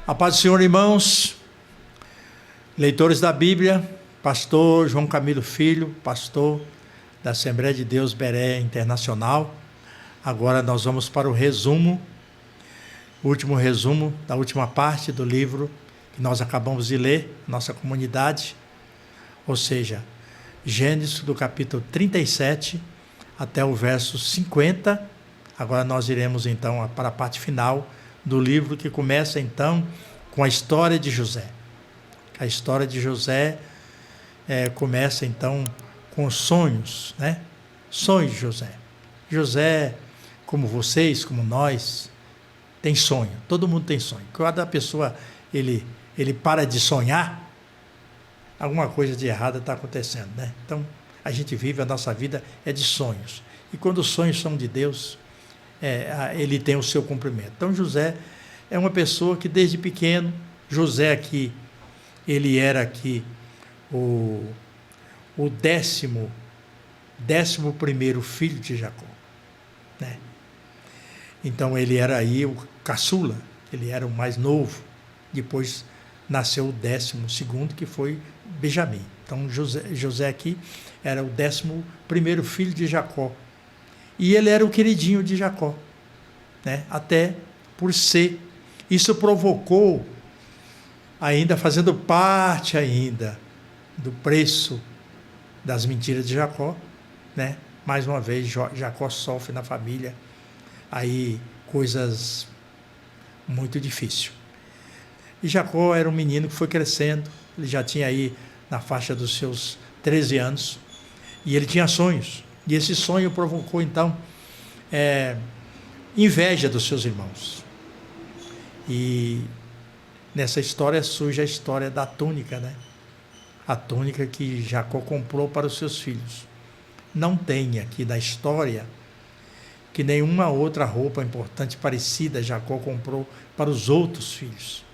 A paz do Senhor, irmãos, leitores da Bíblia, pastor João Camilo Filho, pastor da Assembleia de Deus Berea Internacional. Agora nós vamos para o resumo, o último resumo da última parte do livro que nós acabamos de ler, nossa comunidade, ou seja, Gênesis do capítulo 37 até o verso 50. Agora nós iremos então para a parte final do livro, que começa então com a história de José. A história de José começa então com sonhos, né? Sonhos de José. José, como vocês, como nós, tem sonho. Todo mundo tem sonho. Quando a pessoa ele para de sonhar, alguma coisa de errado está acontecendo, né? Então, a gente vive, a nossa vida é de sonhos. E quando os sonhos são de Deus, ele tem o seu cumprimento. Então, José é uma pessoa que desde pequeno, José aqui, ele era aqui o 11º filho de Jacó, né? Então, ele era aí o caçula, ele era o mais novo. Depois nasceu o 12º, que foi Benjamim. Então, José aqui era o 11º filho de Jacó. E ele era o queridinho de Jacó, né? Até por ser. Isso provocou, ainda fazendo parte ainda do preço das mentiras de Jacó, né? Mais uma vez, Jacó sofre na família aí coisas muito difíceis. E Jacó era um menino que foi crescendo, ele já tinha aí na faixa dos seus 13 anos, e ele tinha sonhos, e esse sonho provocou então inveja dos seus irmãos. E nessa história surge a história da túnica, né? A túnica que Jacó comprou para os seus filhos. Não tem aqui da história que nenhuma outra roupa importante parecida Jacó comprou para os outros filhos,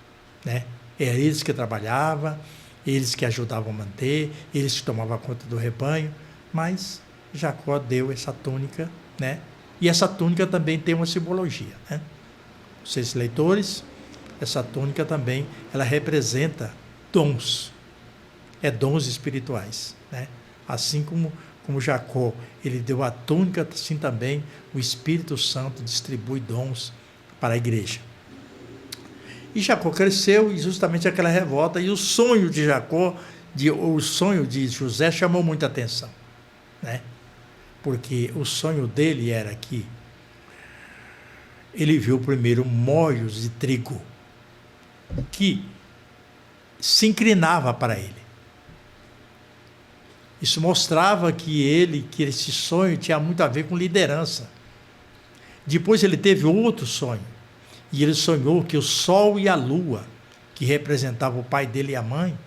né? Eram eles que trabalhavam, eles que ajudavam a manter, eles que tomavam conta do rebanho, mas Jacó deu essa túnica, né? E essa túnica também tem uma simbologia, né? Vocês leitores, essa túnica também, ela representa dons, dons espirituais, né? Assim como Jacó, ele deu a túnica, assim também o Espírito Santo distribui dons para a igreja. E Jacó cresceu, e justamente aquela revolta, e o sonho de Jacó, o sonho de José chamou muita atenção, né? Porque o sonho dele era que ele viu primeiro molhos de trigo que se inclinava para ele. Isso mostrava que esse sonho tinha muito a ver com liderança. Depois ele teve outro sonho, e ele sonhou que o sol e a lua, que representavam o pai dele e a mãe,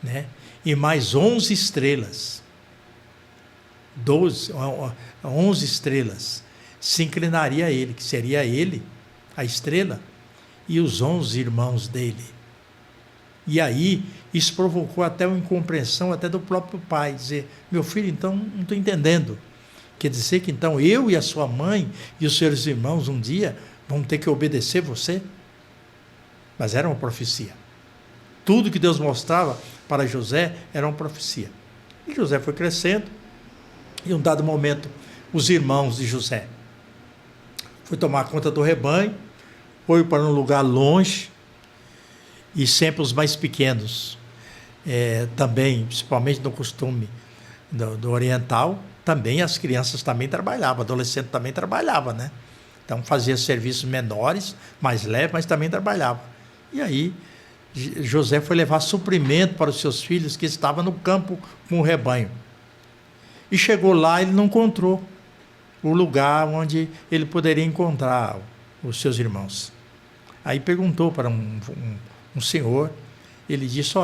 né, e mais 11 estrelas, 11 estrelas, se inclinaria a ele, que seria ele, a estrela, e os 11 irmãos dele. E aí, isso provocou até uma incompreensão até do próprio pai, dizer, meu filho, então, não estou entendendo. Quer dizer que então eu e a sua mãe e os seus irmãos um dia vão ter que obedecer você? Mas era uma profecia. Tudo que Deus mostrava para José era uma profecia. E José foi crescendo, e em um dado momento, os irmãos de José foi tomar conta do rebanho, foi para um lugar longe, e sempre os mais pequenos, também, principalmente no costume do oriental, também as crianças também trabalhavam, adolescente também trabalhava, né? Então fazia serviços menores, mais leves, mas também trabalhava. E aí José foi levar suprimento para os seus filhos que estavam no campo com o rebanho. E chegou lá, ele não encontrou o lugar onde ele poderia encontrar os seus irmãos. Aí perguntou para um senhor, ele disse,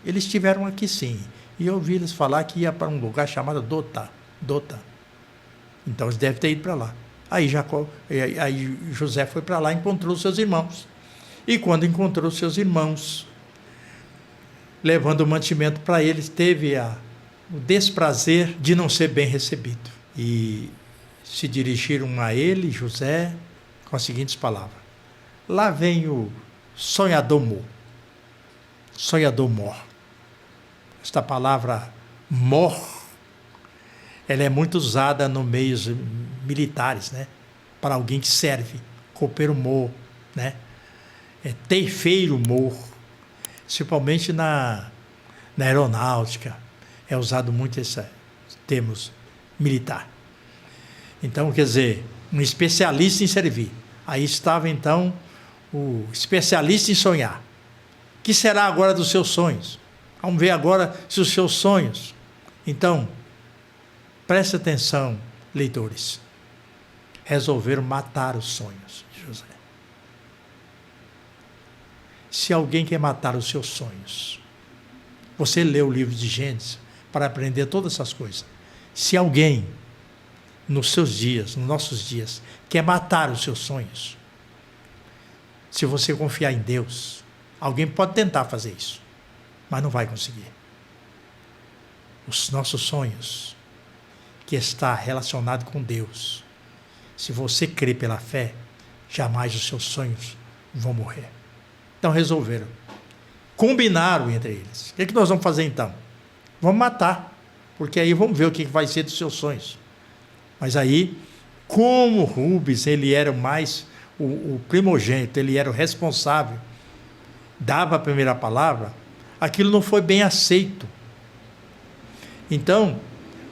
eles estiveram aqui sim, e eu ouvi eles falar que ia para um lugar chamado Dotã. Então eles devem ter ido para lá. Aí José foi para lá e encontrou seus irmãos. E quando encontrou seus irmãos, levando o mantimento para eles, teve o desprazer de não ser bem recebido. E se dirigiram a ele, José, com as seguintes palavras: lá vem o sonhador mor. Sonhador mor. Esta palavra mor, ela é muito usada no meios militares, né? Para alguém que serve, copeiro mor, né? Teifeiro mor, principalmente na aeronáutica, é usado muito esses termos militar. Então, quer dizer, um especialista em servir. Aí estava, então, o especialista em sonhar. O que será agora dos seus sonhos? Vamos ver agora se os seus sonhos. Então, preste atenção, leitores. Resolveram matar os sonhos de José. Se alguém quer matar os seus sonhos, você lê o livro de Gênesis para aprender todas essas coisas. Se alguém, nos seus dias, nos nossos dias, quer matar os seus sonhos, se você confiar em Deus, alguém pode tentar fazer isso, mas não vai conseguir. Os nossos sonhos, que está relacionado com Deus, se você crer pela fé, jamais os seus sonhos vão morrer. Então resolveram. Combinaram entre eles. O que nós vamos fazer então? Vamos matar, porque aí vamos ver o que vai ser dos seus sonhos. Mas aí, como Rubens, ele era o primogênito, ele era o responsável, dava a primeira palavra, aquilo não foi bem aceito. Então,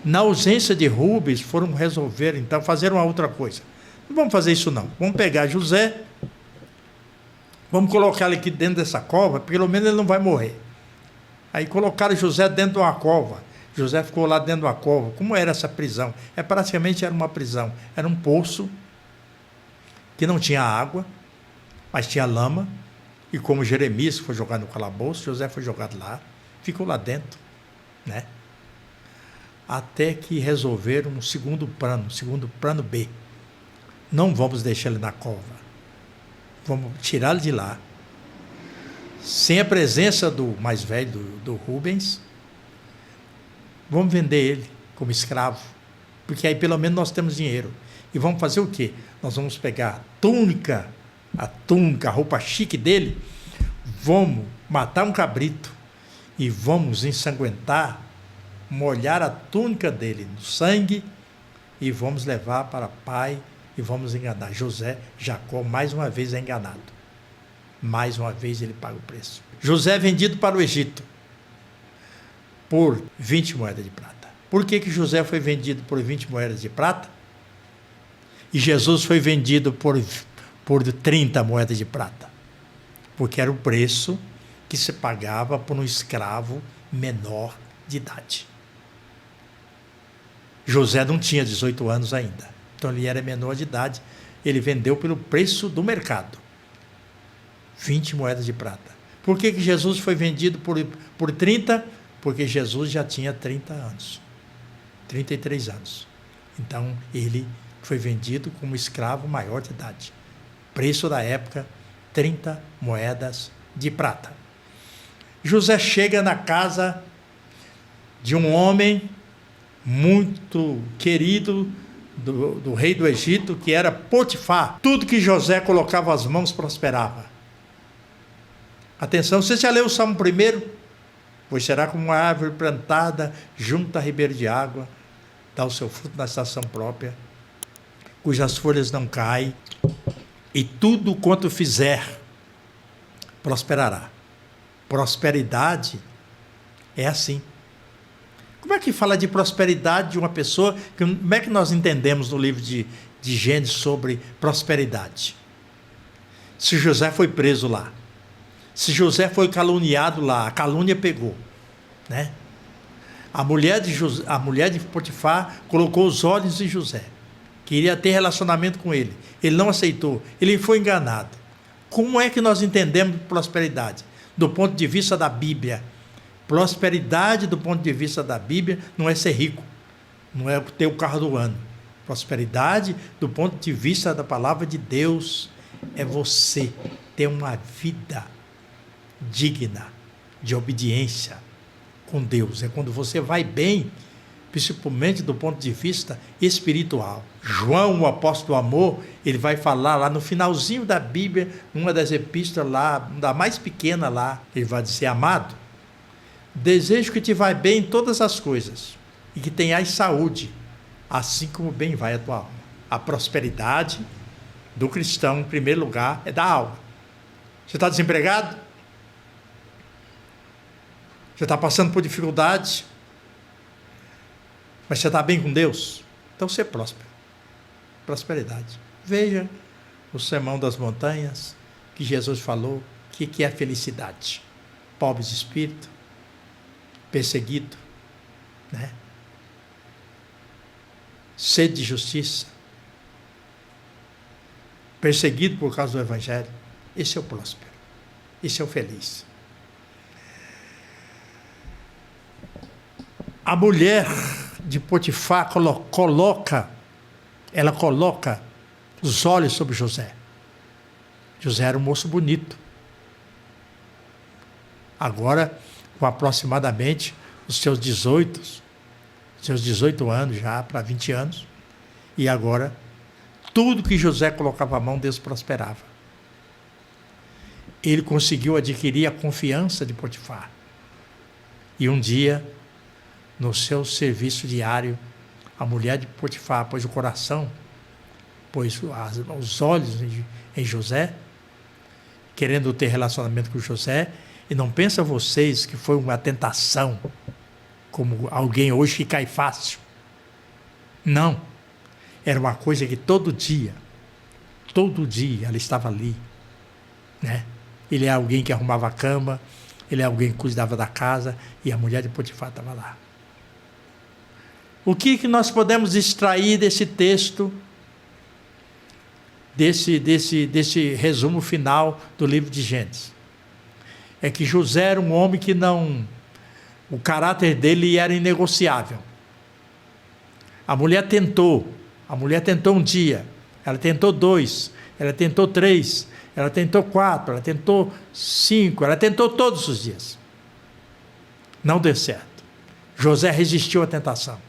na ausência de Rubens, foram resolver, então, fazer uma outra coisa. Não vamos fazer isso não. Vamos pegar José, vamos colocar ele aqui dentro dessa cova, pelo menos ele não vai morrer. Aí colocaram José dentro de uma cova. José ficou lá dentro de uma cova. Como era essa prisão? Praticamente era uma prisão. Era um poço que não tinha água, mas tinha lama. E como Jeremias foi jogado no calabouço, José foi jogado lá, ficou lá dentro, né? Até que resolveram um segundo plano B. Não vamos deixar ele na cova. Vamos tirá-lo de lá, sem a presença do mais velho, do Rubens. Vamos vender ele como escravo, porque aí pelo menos nós temos dinheiro. E vamos fazer o quê? Nós vamos pegar a roupa chique dele, vamos matar um cabrito e vamos ensanguentar, molhar a túnica dele no sangue e vamos levar para pai e vamos enganar. Jacó mais uma vez é enganado. Mais uma vez ele paga o preço. José é vendido para o Egito por 20 moedas de prata. Por que José foi vendido por 20 moedas de prata? E Jesus foi vendido por 30 moedas de prata? Porque era o preço que se pagava por um escravo menor de idade. José não tinha 18 anos ainda, então ele era menor de idade, ele vendeu pelo preço do mercado, 20 moedas de prata. Por que Jesus foi vendido por 30? Porque Jesus já tinha 30 anos, 33 anos. Então ele foi vendido como escravo maior de idade. Preço da época, 30 moedas de prata. José chega na casa de um homem muito querido do rei do Egito, que era Potifar. Tudo que José colocava as mãos prosperava. Atenção, você já leu o Salmo 1? Pois será como uma árvore plantada junto a ribeiro de água, dá o seu fruto na estação própria, cujas folhas não caem, e tudo quanto fizer prosperará. Prosperidade é assim. Como é que fala de prosperidade de uma pessoa? Como é que nós entendemos no livro de Gênesis sobre prosperidade? Se José foi preso lá, se José foi caluniado lá, a calúnia pegou, né? A mulher de Potifar colocou os olhos em José, queria ter relacionamento com ele, ele não aceitou, ele foi enganado. Como é que nós entendemos prosperidade? Do ponto de vista da Bíblia. Prosperidade, do ponto de vista da Bíblia, não é ser rico, não é ter o carro do ano. Prosperidade, do ponto de vista da palavra de Deus, é você ter uma vida digna de obediência com Deus. É quando você vai bem principalmente do ponto de vista espiritual. João, o apóstolo do amor, ele vai falar lá no finalzinho da Bíblia, numa das epístolas lá, da mais pequena lá, ele vai dizer: amado, desejo que te vá bem em todas as coisas e que tenhas saúde, assim como bem vai a tua alma. A prosperidade do cristão, em primeiro lugar, é da alma. Você está desempregado? Você está passando por dificuldades? Mas você está bem com Deus? Então você é próspero. Prosperidade. Veja o Sermão das Montanhas, que Jesus falou, que é felicidade. Pobres de espírito, perseguido, né? Sede de justiça, perseguido por causa do Evangelho. Esse é o próspero, esse é o feliz. A mulher de Potifar coloca os olhos sobre José. José era um moço bonito. Agora, com aproximadamente os seus 18 anos já, para 20 anos, e agora, tudo que José colocava a mão, Deus prosperava. Ele conseguiu adquirir a confiança de Potifar. E um dia, no seu serviço diário, a mulher de Potifar pôs o coração, pôs os olhos em José, querendo ter relacionamento com José, e não pensa vocês que foi uma tentação, como alguém hoje que cai fácil. Não. Era uma coisa que todo dia ela estava ali, né? Ele é alguém que arrumava a cama, ele é alguém que cuidava da casa, e a mulher de Potifar estava lá. O que nós podemos extrair desse texto, desse resumo final do livro de Gênesis? É que José era um homem que o caráter dele era inegociável. A mulher tentou um dia, ela tentou 2, ela tentou 3, ela tentou 4, ela tentou 5, ela tentou todos os dias. Não deu certo. José resistiu à tentação.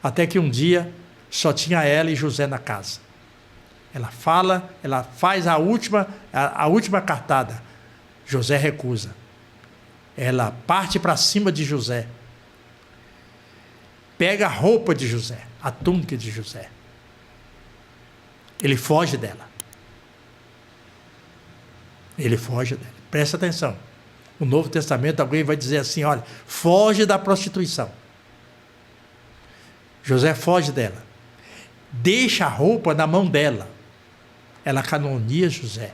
Até que um dia só tinha ela e José na casa. Ela faz a última cartada. José recusa. Ela parte para cima de José. Pega a roupa de José, a túnica de José. Ele foge dela. Presta atenção. No Novo Testamento alguém vai dizer assim, olha, foge da prostituição. José foge dela. Deixa a roupa na mão dela. Ela caluniia José.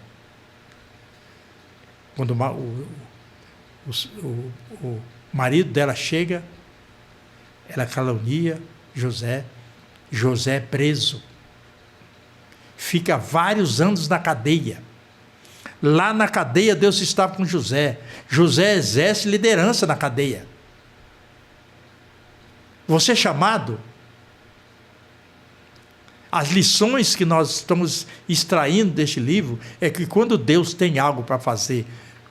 Quando o marido dela chega, ela calunia José. José é preso. Fica vários anos na cadeia. Lá na cadeia Deus estava com José. José exerce liderança na cadeia. Você é chamado? As lições que nós estamos extraindo deste livro é que quando Deus tem algo para fazer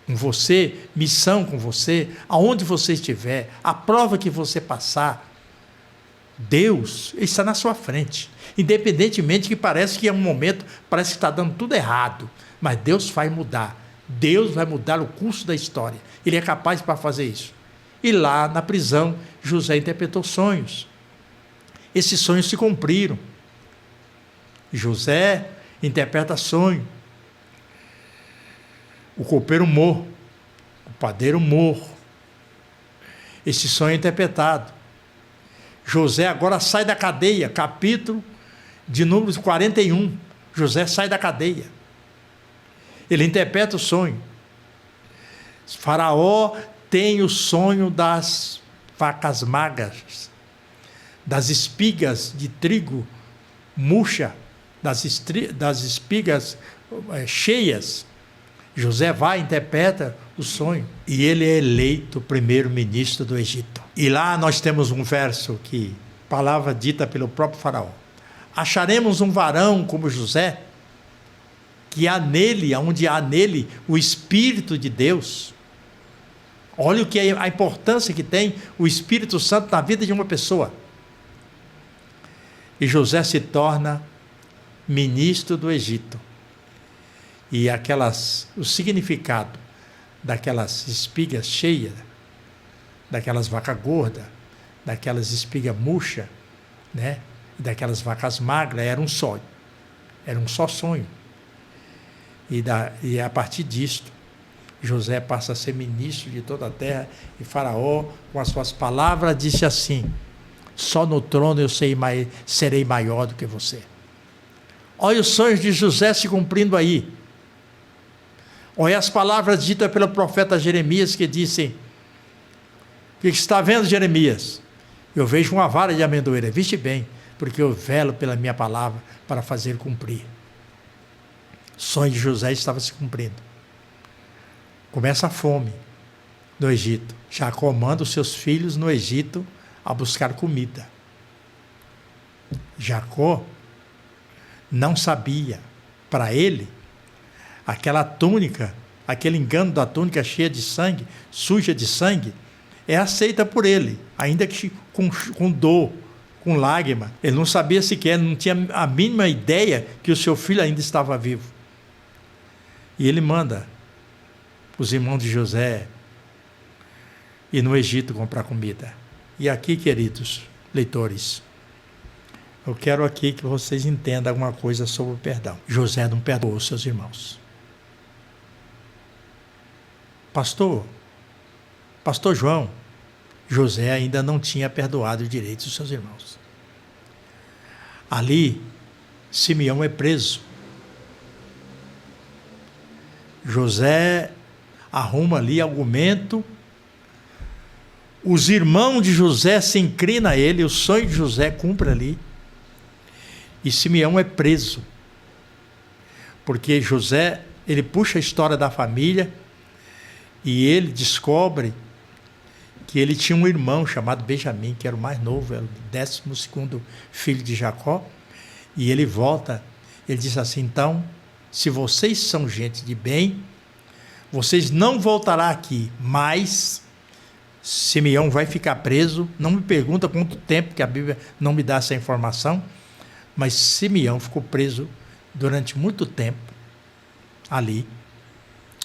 com você, missão com você, aonde você estiver, a prova que você passar, Deus está na sua frente. Independentemente que parece que é um momento, parece que está dando tudo errado, mas Deus vai mudar. Deus vai mudar o curso da história. Ele é capaz para fazer isso. E lá na prisão, José interpretou sonhos. Esses sonhos se cumpriram. José interpreta sonho. O copeiro morre, o padeiro morre. Esse sonho é interpretado. José agora sai da cadeia, capítulo de número 41. José sai da cadeia. Ele interpreta o sonho. Faraó tem o sonho das vacas magras, das espigas de trigo murcha, das espigas cheias. José vai e interpreta o sonho. E ele é eleito primeiro-ministro do Egito. E lá nós temos um verso que, palavra dita pelo próprio faraó. Acharemos um varão como José, que há nele, onde há nele o Espírito de Deus. Olha o que é a importância que tem o Espírito Santo na vida de uma pessoa. E José se torna ministro do Egito. E o significado daquelas espigas cheias, daquelas vacas gordas, daquelas espigas murchas, né? Daquelas vacas magras, era um sonho. Era um só sonho. E a partir disto, José passa a ser ministro de toda a terra, e Faraó, com as suas palavras, disse assim: só no trono eu serei maior do que você. Olha os sonhos de José se cumprindo aí. Olha as palavras ditas pelo profeta Jeremias, que disse: o que está vendo, Jeremias? Eu vejo uma vara de amendoeira. Viste bem, porque eu velo pela minha palavra para fazer cumprir. O sonho de José estava se cumprindo. Começa a fome no Egito. Jacó manda os seus filhos no Egito a buscar comida. Jacó não sabia, para ele, aquela túnica, aquele engano da túnica cheia de sangue, suja de sangue, é aceita por ele, ainda que com dor, com lágrima. Ele não sabia sequer, não tinha a mínima ideia que o seu filho ainda estava vivo. E ele manda os irmãos de José ir no Egito comprar comida. E aqui, queridos leitores, eu quero aqui que vocês entendam alguma coisa sobre o perdão. José não perdoou os seus irmãos. Pastor João, José ainda não tinha perdoado direito os seus irmãos. Ali, Simeão é preso. José arruma ali argumento. Os irmãos de José se inclinam a ele, o sonho de José cumpre ali. E Simeão é preso. Porque José, ele puxa a história da família e ele descobre que ele tinha um irmão chamado Benjamim, que era o mais novo, era o 12º filho de Jacó. E ele volta, ele diz assim: então, se vocês são gente de bem, vocês não voltarão aqui, mas Simeão vai ficar preso. Não me pergunta quanto tempo, que a Bíblia não me dá essa informação, mas Simeão ficou preso durante muito tempo ali.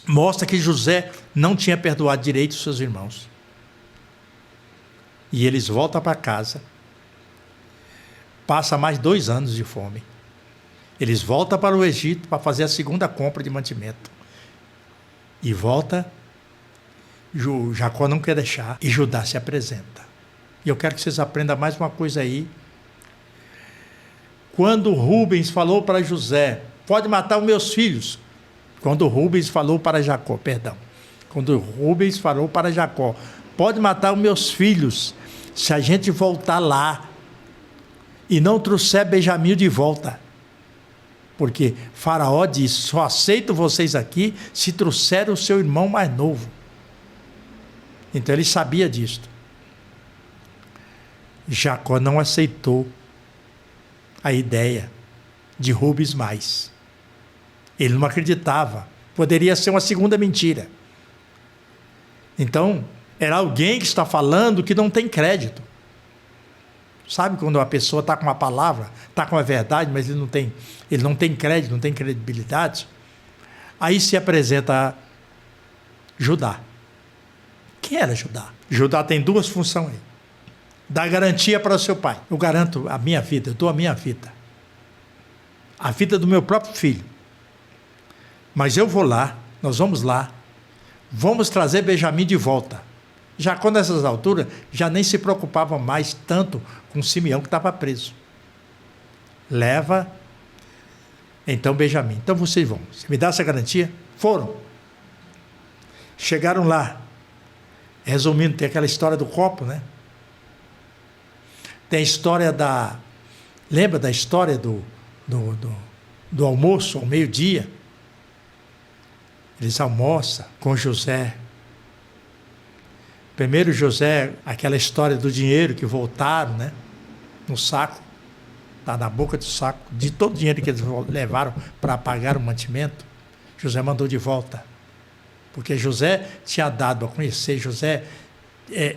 Mostra que José não tinha perdoado direito os seus irmãos. E eles voltam para casa. Passa mais 2 anos de fome. Eles voltam para o Egito para fazer a segunda compra de mantimento. E volta, Jacó não quer deixar, e Judá se apresenta. E eu quero que vocês aprendam mais uma coisa aí. Quando Rubens falou para José: pode matar os meus filhos. Quando Rubens falou para Jacó, quando Rubens falou para Jacó: pode matar os meus filhos, se a gente voltar lá e não trouxer Benjamim de volta. Porque Faraó disse: só aceito vocês aqui se trouxerem o seu irmão mais novo. Então ele sabia disto. Jacó não aceitou a ideia de Rubens mais. Ele não acreditava. Poderia ser uma segunda mentira. Então, era alguém que está falando que não tem crédito. Sabe quando uma pessoa está com uma palavra, está com a verdade, mas ele não tem crédito, não tem credibilidade? Aí se apresenta Judá. Quem era Judá? Judá tem 2 funções aí. Dar garantia para o seu pai. Eu garanto a minha vida, eu dou a minha vida. A vida do meu próprio filho. Mas eu vou lá, nós vamos lá, vamos trazer Benjamim de volta. Jacó, nessas alturas, já nem se preocupava mais tanto com Simeão, que estava preso. Leva, então, Benjamim. Então vocês vão. Você me dá essa garantia? Foram. Chegaram lá. Resumindo, tem aquela história do copo, né? Tem a história lembra da história do almoço ao meio-dia? Eles almoçam com José. Primeiro José, aquela história do dinheiro que voltaram, né? No saco, está na boca do saco, de todo o dinheiro que eles levaram para pagar o mantimento, José mandou de volta. porque José tinha dado a conhecer, José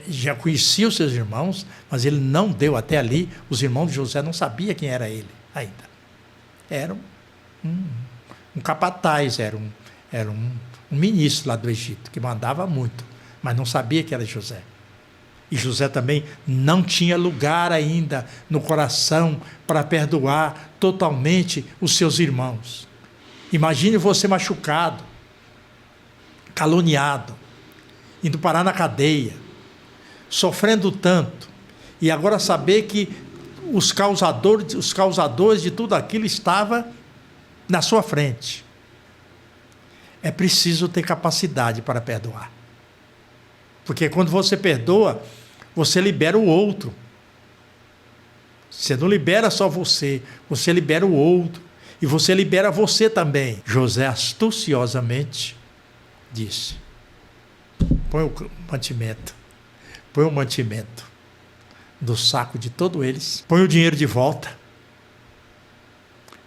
já conhecia os seus irmãos, mas ele não deu até ali, os irmãos de José não sabiam quem era ele ainda. Era um capataz, era um ministro lá do Egito, que mandava muito, mas não sabia que era José. E José também não tinha lugar ainda no coração para perdoar totalmente os seus irmãos. Imagine você machucado, caluniado, indo parar na cadeia, sofrendo tanto, e agora saber que os causadores de tudo aquilo estavam na sua frente. É preciso ter capacidade para perdoar. Porque quando você perdoa, você libera o outro. Você não libera só você libera o outro. E você libera você também. José astuciosamente disse: põe o mantimento do saco de todos eles, põe o dinheiro de volta,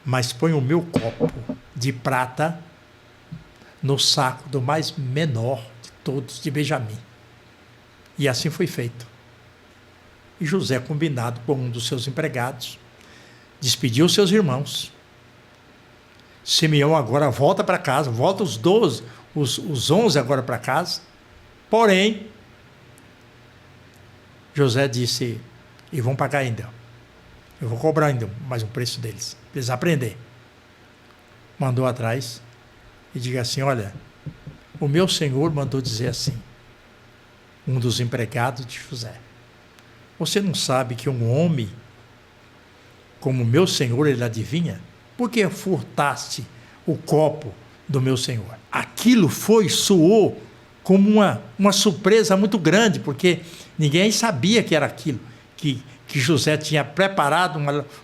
mas põe o meu copo de prata no saco do mais menor de todos, de Benjamim. E assim foi feito. E José, combinado com um dos seus empregados, despediu os seus irmãos. Simeão agora volta para casa, volta os 12, os 11 agora para casa. Porém, José disse: e vão pagar ainda. Eu vou cobrar ainda mais um preço deles, para eles aprenderem. Mandou atrás e diga assim: olha, o meu senhor mandou dizer assim, um dos empregados de José: você não sabe que um homem como meu senhor, ele adivinha? Por que furtaste o copo do meu senhor? Aquilo soou como uma surpresa muito grande, porque ninguém sabia que era aquilo, que José tinha preparado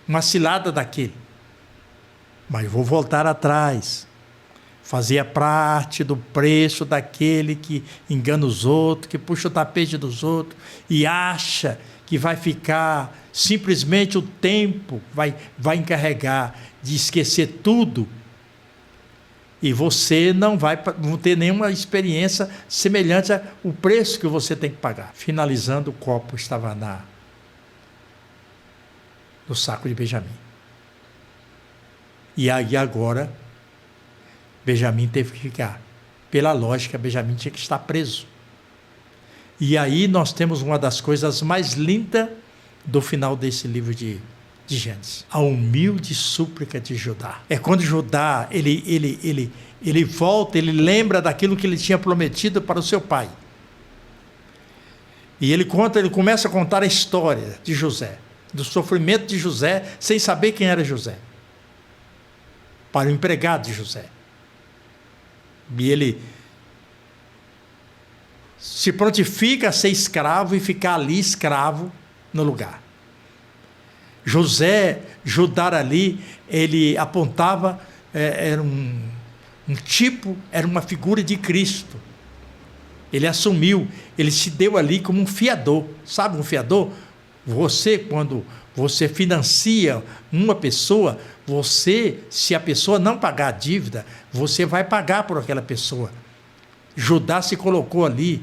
uma cilada daquele. Mas vou voltar atrás. Fazia parte do preço daquele que engana os outros, que puxa o tapete dos outros e acha que vai ficar, simplesmente o tempo vai encarregar de esquecer tudo, e você não ter nenhuma experiência semelhante ao preço que você tem que pagar. Finalizando, o copo estava no saco de Benjamim. E aí agora, Benjamim teve que ficar. Pela lógica, Benjamim tinha que estar preso. E aí nós temos uma das coisas mais lindas do final desse livro de Gênesis. A humilde súplica de Judá. É quando Judá, ele volta, ele lembra daquilo que ele tinha prometido para o seu pai. E ele começa a contar a história de José, do sofrimento de José, sem saber quem era José, para o empregado de José. E ele se prontifica a ser escravo e ficar ali escravo no lugar. Judá ali, ele apontava, era um tipo, era uma figura de Cristo. Ele assumiu, ele se deu ali como um fiador. Sabe um fiador? Quando você financia uma pessoa, se a pessoa não pagar a dívida, você vai pagar por aquela pessoa. Judá se colocou ali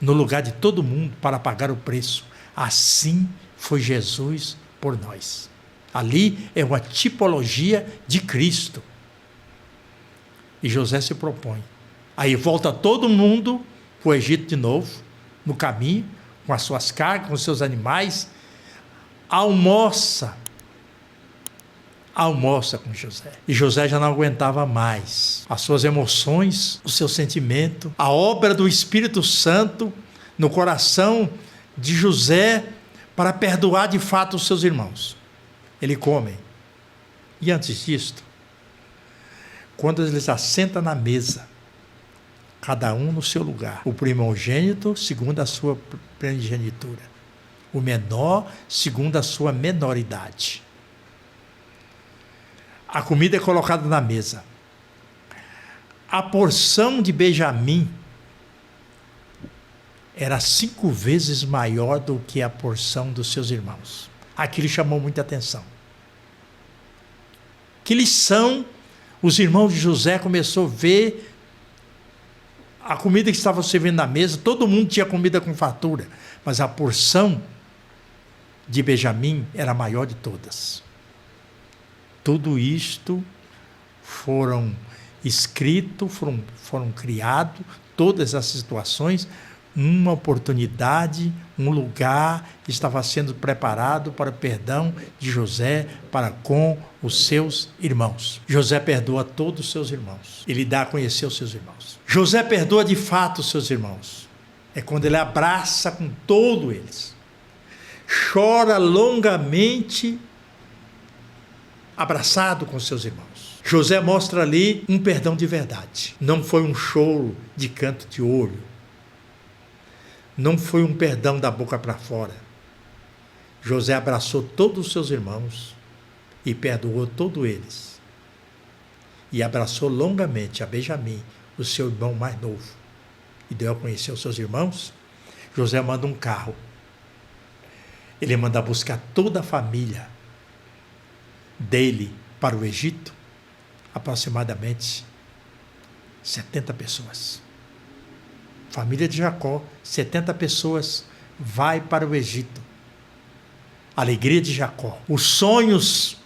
no lugar de todo mundo para pagar o preço. Assim foi Jesus por nós. Ali é uma tipologia de Cristo. E José se propõe. Aí volta todo mundo para o Egito de novo, no caminho, com as suas cargas, com os seus animais, almoça com José. E José já não aguentava mais as suas emoções, o seu sentimento, a obra do Espírito Santo no coração de José para perdoar de fato os seus irmãos. Ele come. E antes disto, quando eles assentam na mesa, cada um no seu lugar, o primogênito segundo a sua primogenitura, o menor segundo a sua menoridade. A comida é colocada na mesa. A porção de Benjamim era 5 vezes maior do que a porção dos seus irmãos. Aquilo chamou muita atenção. Que lição os irmãos de José começaram a ver a comida que estava servindo na mesa, todo mundo tinha comida com fartura, mas a porção de Benjamim era a maior de todas. Tudo isto foram escritos, foram criados, todas as situações, uma oportunidade, um lugar estava sendo preparado para o perdão de José para com os seus irmãos. José perdoa todos os seus irmãos. Ele dá a conhecer os seus irmãos. José perdoa de fato os seus irmãos. É quando ele abraça com todos eles. Chora longamente, abraçado com seus irmãos. José mostra ali um perdão de verdade. Não foi um choro de canto de olho. Não foi um perdão da boca para fora. José abraçou todos os seus irmãos e perdoou todos eles. E abraçou longamente a Benjamim, o seu irmão mais novo. E deu a conhecer os seus irmãos. José manda um carro. Ele manda buscar toda a família dele para o Egito, aproximadamente 70 pessoas. Família de Jacó, 70 pessoas, vai para o Egito. Alegria de Jacó. Os sonhos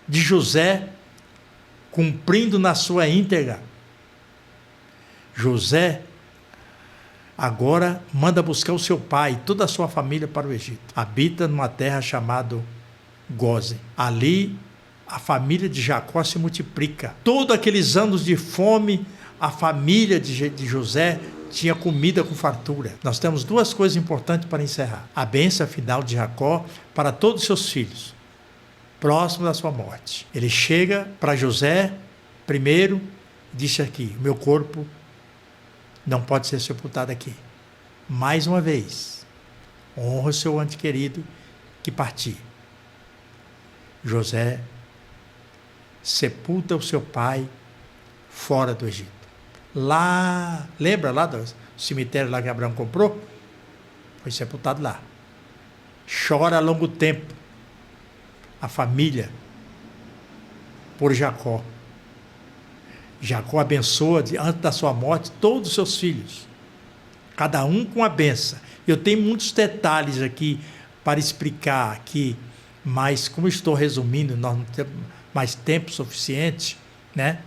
de José cumprindo na sua íntegra. José agora manda buscar o seu pai e toda a sua família para o Egito. Habita numa terra chamada Gósen. Ali a família de Jacó se multiplica. Todos aqueles anos de fome, a família de José tinha comida com fartura. Nós temos duas coisas importantes para encerrar. A bênção final de Jacó para todos os seus filhos, próximo da sua morte. Ele chega para José, primeiro, disse aqui, meu corpo não pode ser sepultado aqui. Mais uma vez, honra o seu ente querido que partir. José sepulta o seu pai fora do Egito. Lá, lembra lá do cemitério lá que Abraão comprou? Foi sepultado lá. Chora a longo tempo a família por Jacó. Jacó abençoa, antes da sua morte, todos os seus filhos. Cada um com a benção. Eu tenho muitos detalhes aqui para explicar aqui, mas como estou resumindo, nós não temos mais tempo suficiente, né?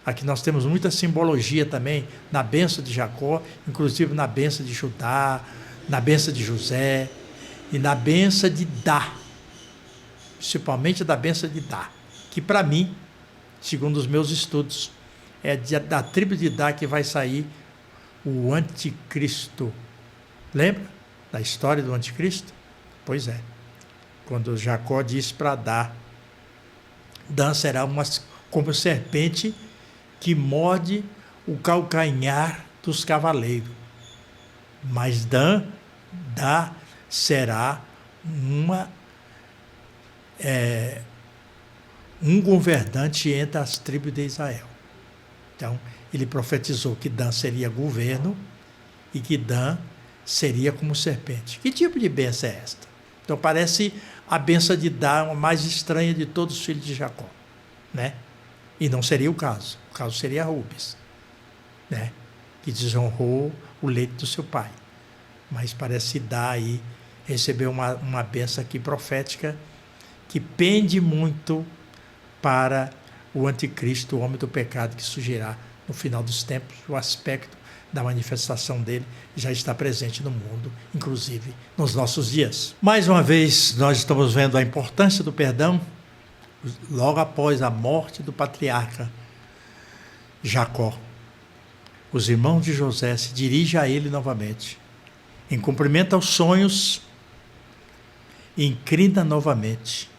Aqui nós temos muita simbologia também na bênção de Jacó, inclusive na bênção de Judá, na bênção de José e na bênção de Dá, principalmente da bênção de Dá, que para mim, segundo os meus estudos, é da tribo de Dá que vai sair o anticristo. Lembra da história do anticristo? Pois é. Quando Jacó disse para Dá, Dan será como serpente que morde o calcanhar dos cavaleiros. Mas Dá será um governante entre as tribos de Israel. Então, ele profetizou que Dan seria governo e que Dan seria como serpente. Que tipo de bênção é esta? Então, parece a bênção de Dan a mais estranha de todos os filhos de Jacó, né? E não seria o caso. O caso seria Rubens, né? Que desonrou o leito do seu pai. Mas parece dar aí, recebeu uma bênção aqui profética que pende muito para o anticristo, o homem do pecado, que surgirá no final dos tempos. O aspecto da manifestação dele já está presente no mundo, inclusive nos nossos dias. Mais uma vez, nós estamos vendo a importância do perdão logo após a morte do patriarca Jacó. Os irmãos de José se dirigem a ele novamente, em cumprimento aos sonhos, e inclina novamente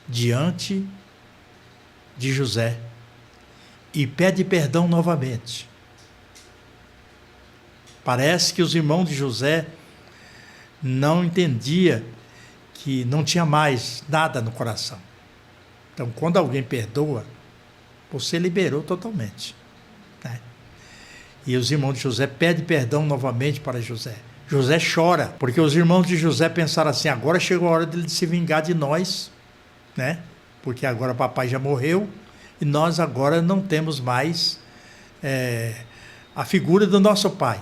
diante de José e pede perdão novamente. Parece que os irmãos de José não entendiam que não tinha mais nada no coração. Então, quando alguém perdoa, você liberou totalmente, né? E os irmãos de José pedem perdão novamente para José. José chora, porque os irmãos de José pensaram assim, agora chegou a hora dele se vingar de nós, né? Porque agora papai já morreu e nós agora não temos mais a figura do nosso pai.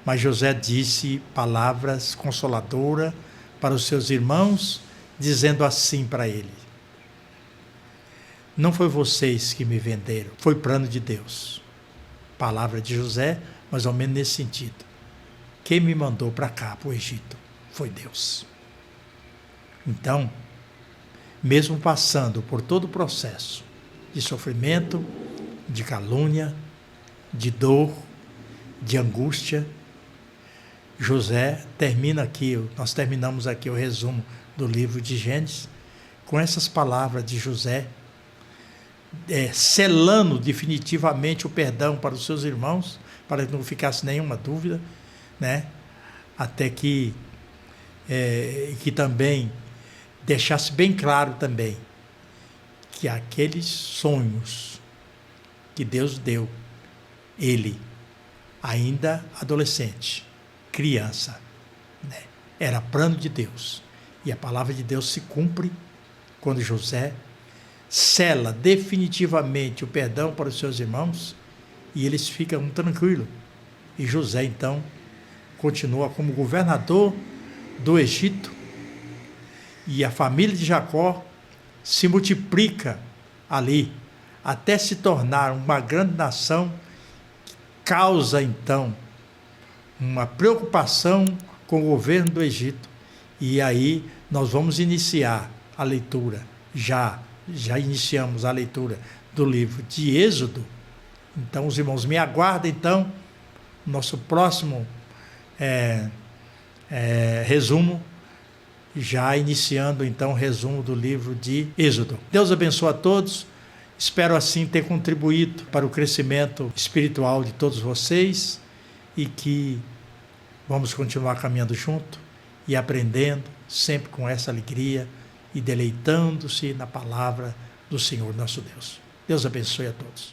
Mas José disse palavras consoladoras para os seus irmãos, dizendo assim para ele: não foi vocês que me venderam, foi plano de Deus. Palavra de José, mais ou menos nesse sentido. Quem me mandou para cá, para o Egito, foi Deus. Então, mesmo passando por todo o processo de sofrimento, de calúnia, de dor, de angústia, José termina aqui, nós terminamos aqui o resumo do livro de Gênesis, com essas palavras de José, selando definitivamente o perdão para os seus irmãos, para que não ficasse nenhuma dúvida, né? Até que também deixasse bem claro também que aqueles sonhos que Deus deu, ele, ainda adolescente, criança, né? Era plano de Deus. E a palavra de Deus se cumpre quando José sela definitivamente o perdão para os seus irmãos e eles ficam tranquilos. E José, então, continua como governador do Egito e a família de Jacó se multiplica ali até se tornar uma grande nação que causa, então, uma preocupação com o governo do Egito. E aí nós vamos iniciar a leitura, já iniciamos a leitura do livro de Êxodo. Então os irmãos me aguardem, então, nosso próximo resumo, já iniciando então o resumo do livro de Êxodo. Deus abençoe a todos, espero assim ter contribuído para o crescimento espiritual de todos vocês e que vamos continuar caminhando junto e aprendendo sempre com essa alegria e deleitando-se na palavra do Senhor nosso Deus. Deus abençoe a todos.